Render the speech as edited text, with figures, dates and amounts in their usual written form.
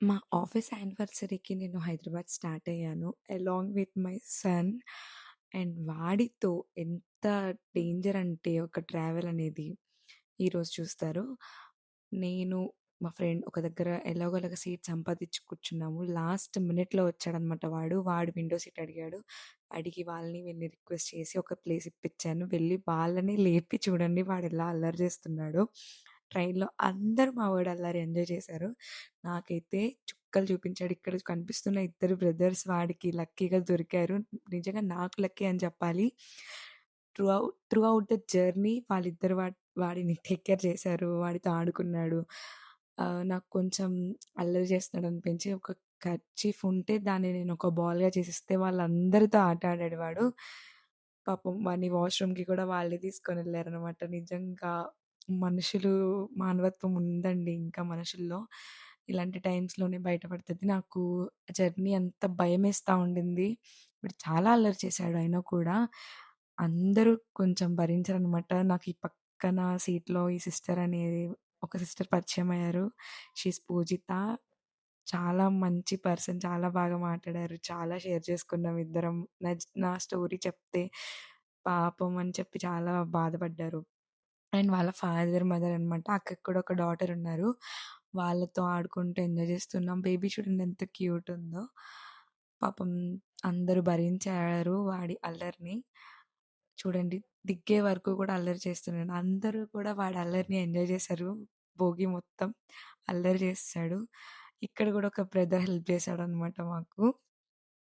మా ఆఫీస్ యానివర్సరీకి నేను హైదరాబాద్ స్టార్ట్ అయ్యాను. Along with my son. And వాడితో ఎంత డేంజర్ అంటే ఒక ట్రావెల్ అనేది ఈరోజు చూస్తారు. నేను మా ఫ్రెండ్ ఒక దగ్గర ఎలాగోలాగా సీట్ సంపాదించి కూర్చున్నాము. లాస్ట్ మినిట్‌లో వచ్చాడనమాట వాడు. వాడు విండో సీట్ అడిగాడు. అడిగి వాళ్ళని వీళ్ళని రిక్వెస్ట్ చేసి ఒక ప్లేస్ ఇప్పించాను. వెళ్ళి వాళ్ళని లేపి చూడండి వాడెలా అల్లరి చేస్తున్నాడో. ట్రైన్‌లో అందరూ మా వాడి అల్లరి ఎంజాయ్ చేశారు. నాకైతే చుక్కలు చూపించాడు. ఇక్కడ కనిపిస్తున్న ఇద్దరు బ్రదర్స్ వాడికి లక్కీగా దొరికారు. నిజంగా నాకు లక్కీ అని చెప్పాలి. త్రూ ఔట్ ద జర్నీ వాళ్ళిద్దరు వాడిని టేక్ కేర్ చేశారు. వాడితో ఆడుకున్నాడు. నాకు కొంచెం అల్లరి చేస్తున్నాడనిపించి ఒక కర్చీఫ్ ఉంటే దాన్ని నేను ఒక బాల్‌గా చేసిస్తే వాళ్ళందరితో ఆట ఆడాడు వాడు. పాపం వాడిని వాష్‌రూమ్‌కి కూడా వాళ్ళే తీసుకొనెళ్లారనమాట. నిజంగా మనుషులు మానవత్వం ఉందండి ఇంకా మనుషుల్లో. ఇలాంటి టైమ్స్‌లోనే బయటపడతది. నాకు జర్నీ అంతా భయమేస్తా ఉండింది. వాడు చాలా అల్లరి చేశాడు అయినా కూడా. అందరూ కొంచెం భరించారనమాట. నాకు ఈ పక్కన సీట్‌లో ఈ సిస్టర్ అనేది ఒక సిస్టర్ పరిచయమయ్యారు. షీ ఈస్ పూజిత. చాలా మంచి పర్సన్. చాలా బాగా మాట్లాడారు. చాలా షేర్ చేసుకున్నాం ఇద్దరం. నా స్టోరీ చెప్తే పాపం అని చెప్పి చాలా బాధపడ్డారు. అండ్ వాళ్ళ ఫాదర్, మదర్ అనమాట. అక్కకి కూడా ఒక డాటర్ ఉన్నారు. వాళ్ళతో ఆడుకుంటూ ఎంజాయ్ చేస్తున్నాం. బేబీ చూడండి ఎంత క్యూట్ ఉందో. పాపం అందరూ భరించారు వాడి అల్లరిని. చూడండి దిగే వరకు కూడా అల్లరి చేస్తున్నాడు. అందరూ కూడా వాడి అల్లరిని ఎంజాయ్ చేశారు. భోగి మొత్తం అల్లరి చేసేసాడు. ఇక్కడ కూడా ఒక బ్రదర్ హెల్ప్ చేశాడనమాట మాకు.